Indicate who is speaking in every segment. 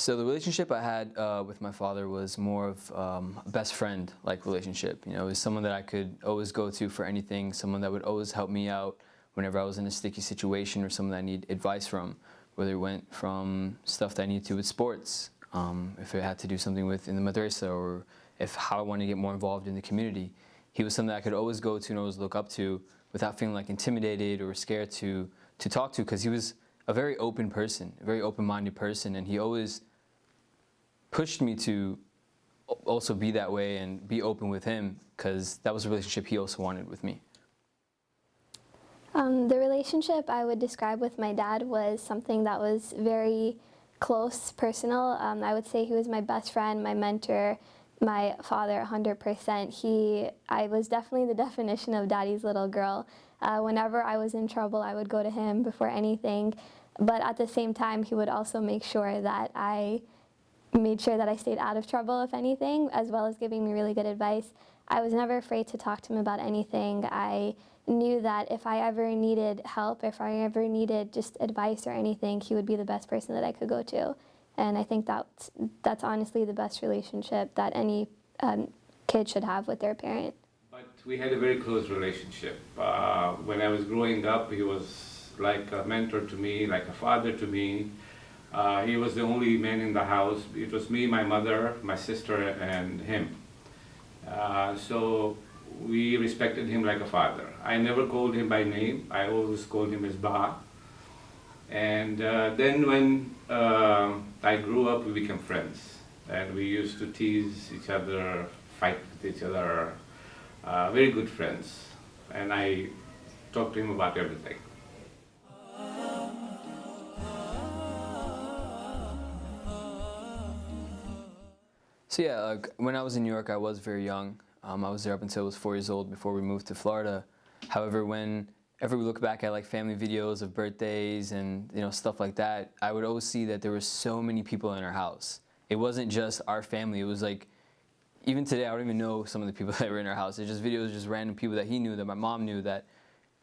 Speaker 1: So the relationship I had with my father was more of a best friend-like relationship. You know, it was someone that I could always go to for anything, someone that would always help me out whenever I was in a sticky situation or someone that I need advice from, whether it went from stuff that I needed to with sports, if it had to do something with in the madrasa, or if how I wanted to get more involved in the community. He was something I could always go to and always look up to without feeling like intimidated or scared to talk to, because he was a very open person, a very open-minded person, and he always pushed me to also be that way and be open with him, because that was a relationship he also wanted with me.
Speaker 2: The relationship I would describe with my dad was something that was very close, personal. I would say he was my best friend, my mentor, my father 100%. I was definitely the definition of daddy's little girl. Whenever I was in trouble, I would go to him before anything. But at the same time, he would also make sure that I stayed out of trouble, if anything, as well as giving me really good advice. I was never afraid to talk to him about anything. I knew that if I ever needed help, if I ever needed just advice or anything, he would be the best person that I could go to. And I think that's honestly the best relationship that any kid should have with their parent.
Speaker 3: But we had a very close relationship. When I was growing up, he was like a mentor to me, like a father to me. He was the only man in the house. It was me, my mother, my sister, and him. So we respected him like a father. I never called him by name. I always called him as Ba. And then when I grew up, we became friends. And we used to tease each other, fight with each other. Very good friends. And I talked to him about everything.
Speaker 1: So yeah, when I was in New York, I was very young. I was there up until I was 4 years old before we moved to Florida. However, whenever we look back at like family videos of birthdays and stuff like that, I would always see that there were so many people in our house. It wasn't just our family. It was like, even today, I don't even know some of the people that were in our house. It's just videos, just random people that he knew, that my mom knew, that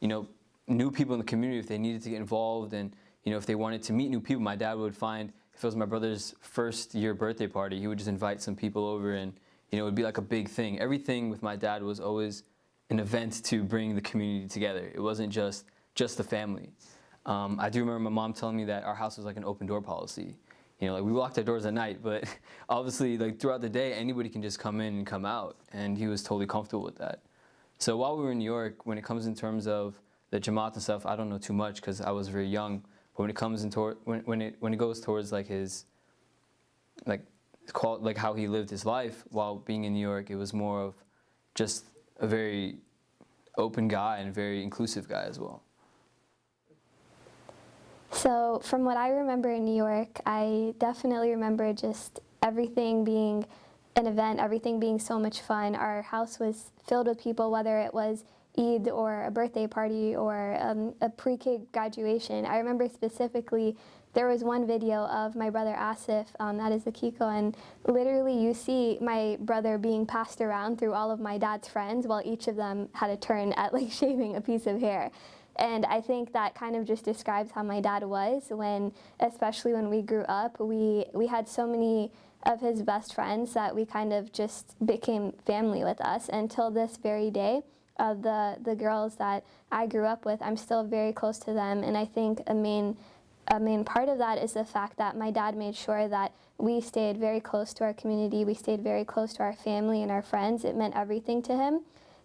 Speaker 1: knew people in the community if they needed to get involved, and if they wanted to meet new people. My dad would find, if it was my brother's first year birthday party, he would just invite some people over, and it would be like a big thing. Everything with my dad was always an event to bring the community together. It wasn't just the family. I do remember my mom telling me that our house was like an open door policy. Like we locked our doors at night, but obviously like throughout the day, anybody can just come in and come out, and he was totally comfortable with that. So while we were in New York, when it comes in terms of the JAMAAT and stuff, I don't know too much because I was very young. But when it comes into when it goes towards like his like how he lived his life while being in New York, it was more of just a very open guy and a very inclusive guy as well.
Speaker 2: So from what I remember in New York, I definitely remember just everything being an event, everything being so much fun. Our house was filled with people, whether it was Eid or a birthday party or a pre-K graduation. I remember specifically there was one video of my brother Asif, that is the Kiko, and literally you see my brother being passed around through all of my dad's friends while each of them had a turn at like shaving a piece of hair. And I think that kind of just describes how my dad was especially when we grew up. We had so many of his best friends that we kind of just became family with us. Until this very day, the girls that I grew up with, I'm still very close to them. And I think a main part of that is the fact that my dad made sure that we stayed very close to our community. We stayed very close to our family and our friends. It meant everything to him.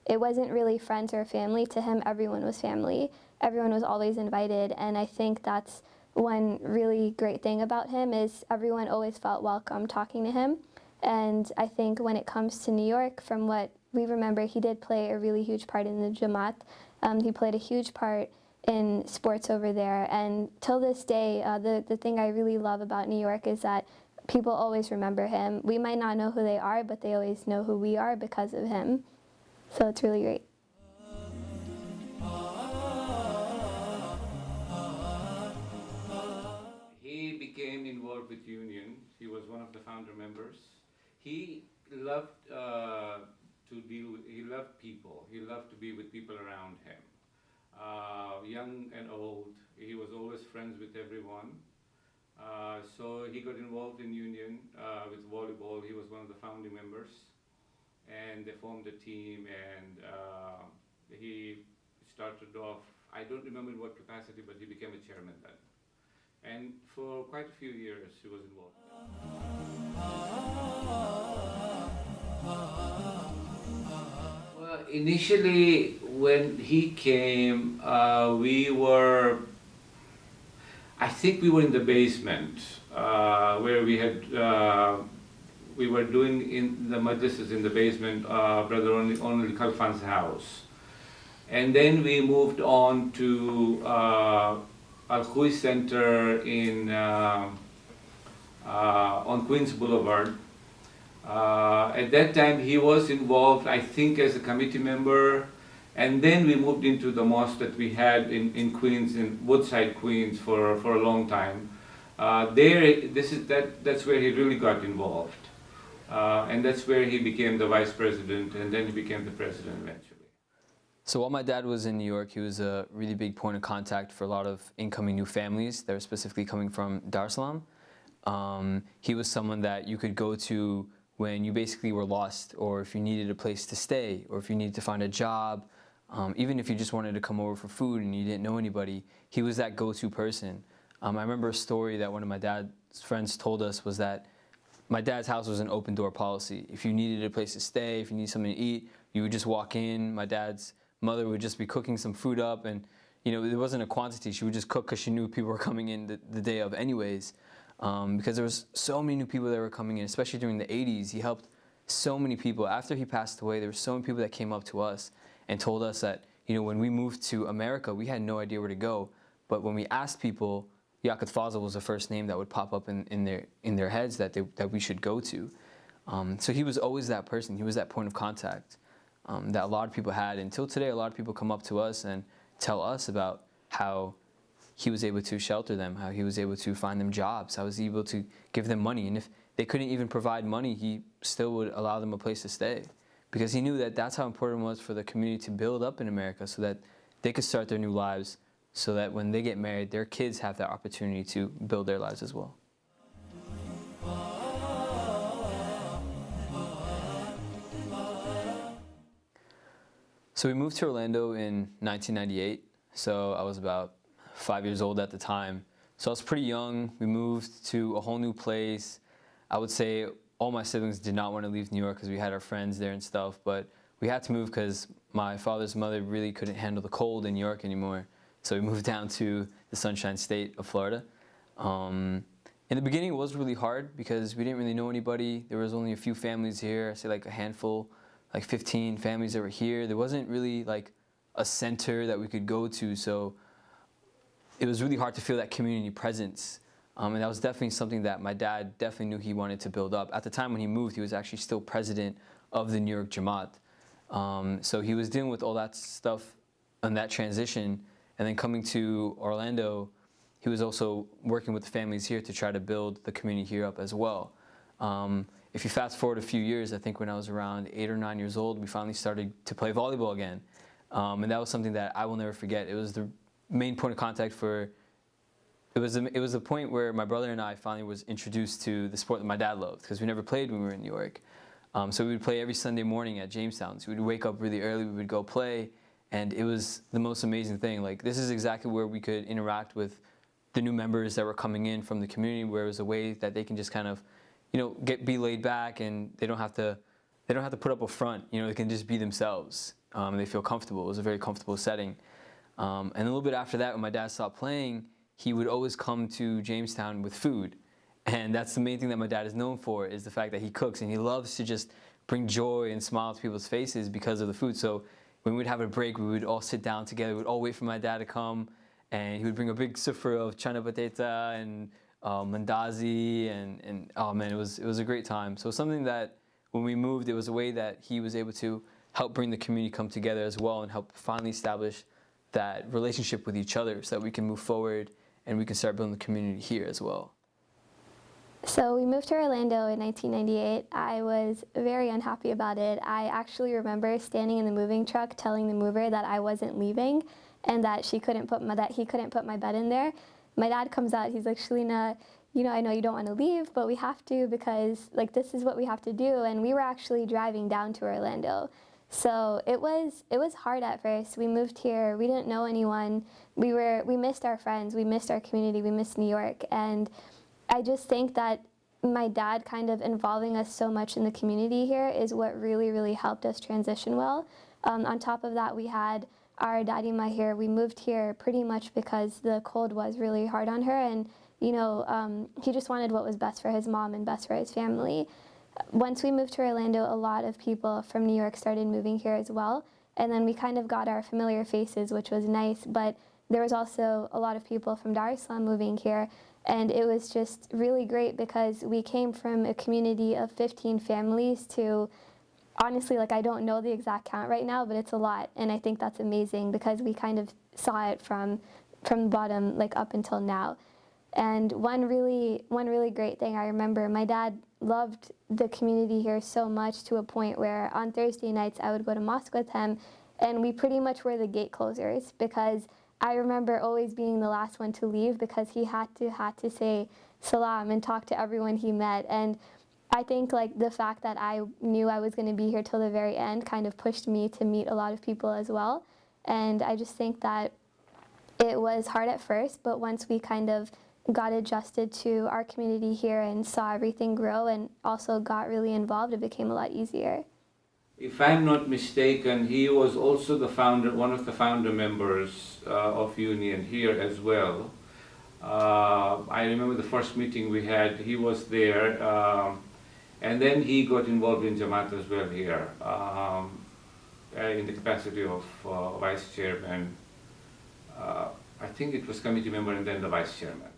Speaker 2: It wasn't really friends or family. To him, everyone was family. Everyone was always invited, and I think that's one really great thing about him is everyone always felt welcome talking to him. And I think when it comes to New York, from what we remember, he did play a really huge part in the JAMAAT. He played a huge part in sports over there, and till this day, the thing I really love about New York is that people always remember him. We might not know who they are, but they always know who we are because of him. So it's really great.
Speaker 3: He became involved with Union. He was one of the founder members. He loved he loved people. He loved to be with people around him. Young and old, he was always friends with everyone. So he got involved in union with volleyball. He was one of the founding members, and they formed a team, and he started off, I don't remember in what capacity, but he became a chairman then. And for quite a few years he was involved. Well, initially when he came, I think we were in the basement where we were doing in the majlis in the basement, Brother Only Khalfan's house. And then we moved on to Al-Khoy Center on Queens Boulevard. At that time he was involved, I think, as a committee member. And then we moved into the mosque that we had in Queens, in Woodside, Queens, for a long time. That's where he really got involved. And that's where he became the vice president, and then he became the president eventually.
Speaker 1: So while my dad was in New York, he was a really big point of contact for a lot of incoming new families that were specifically coming from Dar es Salaam. He was someone that you could go to when you basically were lost, or if you needed a place to stay, or if you needed to find a job. Even if you just wanted to come over for food and you didn't know anybody, he was that go-to person. I remember a story that one of my dad's friends told us was that my dad's house was an open-door policy. If you needed a place to stay, if you needed something to eat, you would just walk in. My dad's mother would just be cooking some food up, and there wasn't a quantity. She would just cook because she knew people were coming in the day of anyways. Because there was so many new people that were coming in, especially during the 80s. He helped so many people. After he passed away, there were so many people that came up to us and told us that, when we moved to America, we had no idea where to go. But when we asked people, Liakat Fazal was the first name that would pop up in their heads that we should go to. So he was always that person. He was that point of contact that a lot of people had. Until today, a lot of people come up to us and tell us about how he was able to shelter them, how he was able to find them jobs, how he was able to give them money. And if they couldn't even provide money, he still would allow them a place to stay. Because he knew that that's how important it was for the community to build up in America so that they could start their new lives, so that when they get married, their kids have that opportunity to build their lives as well. So we moved to Orlando in 1998. So I was about 5 years old at the time. So I was pretty young. We moved to a whole new place. I would say all my siblings did not want to leave New York because we had our friends there and stuff, but we had to move because my father's mother really couldn't handle the cold in New York anymore. So we moved down to the Sunshine State of Florida. In the beginning, it was really hard because we didn't really know anybody. There was only a few families here, I say like a handful, like 15 families that were here. There wasn't really like a center that we could go to, so it was really hard to feel that community presence. And that was definitely something that my dad definitely knew he wanted to build up. At the time when he moved, he was actually still president of the New York JAMAAT. So he was dealing with all that stuff and that transition. And then coming to Orlando, he was also working with the families here to try to build the community here up as well. If you fast forward a few years, I think when I was around 8 or 9 years old, we finally started to play volleyball again. And that was something that I will never forget. It was the main point of contact for, it was the point where my brother and I finally was introduced to the sport that my dad loved, because we never played when we were in New York. So we would play every Sunday morning at Jamestown. So we would wake up really early, we would go play, and it was the most amazing thing. Like, this is exactly where we could interact with the new members that were coming in from the community, where it was a way that they can just kind of, be laid back, and they don't have to put up a front. They can just be themselves. And they feel comfortable. It was a very comfortable setting. And a little bit after that, when my dad stopped playing, he would always come to Jamestown with food. And that's the main thing that my dad is known for, is the fact that he cooks, and he loves to just bring joy and smile to people's faces because of the food. So when we would have a break, we would all sit down together. We would all wait for my dad to come, and he would bring a big suffer of chana pateta and mandazi, and oh man, it was a great time. So something that when we moved, it was a way that he was able to help bring the community come together as well, and help finally establish that relationship with each other so that we can move forward and we can start building the community here as well.
Speaker 2: So we moved to Orlando in 1998. I was very unhappy about it. I actually remember standing in the moving truck telling the mover that I wasn't leaving and that he couldn't put my bed in there. My dad comes out, he's like, "Shalina, you know, I know you don't want to leave, but we have to because like this is what we have to do. And we were actually driving down to Orlando. So it was hard at first. We moved here, we didn't know anyone. We missed our friends, we missed our community, we missed New York. And I just think that my dad kind of involving us so much in the community here is what really, really helped us transition well. On top of that, we had our daddy-ma here. We moved here pretty much because the cold was really hard on her, and you know, he just wanted what was best for his mom and best for his family. Once we moved to Orlando, a lot of people from New York started moving here as well, and then we kind of got our familiar faces, which was nice, but there was also a lot of people from Dar es Salaam moving here, and it was just really great because we came from a community of 15 families to, honestly, like I don't know the exact count right now, but it's a lot, and I think that's amazing because we kind of saw it from the bottom, like up until now. And one really great thing I remember, my dad loved the community here so much to a point where on Thursday nights I would go to mosque with him, and we pretty much were the gate closers because I remember always being the last one to leave because he had to say salam and talk to everyone he met. And I think like the fact that I knew I was going to be here till the very end kind of pushed me to meet a lot of people as well. And I just think that it was hard at first, but once we kind of got adjusted to our community here and saw everything grow and also got really involved, it became a lot easier.
Speaker 3: If I'm not mistaken, he was also the founder, one of the founder members of Union here as well. I remember the first meeting we had, he was there, and then he got involved in JAMAAT as well here, in the capacity of vice chairman. I think it was committee member and then the vice chairman.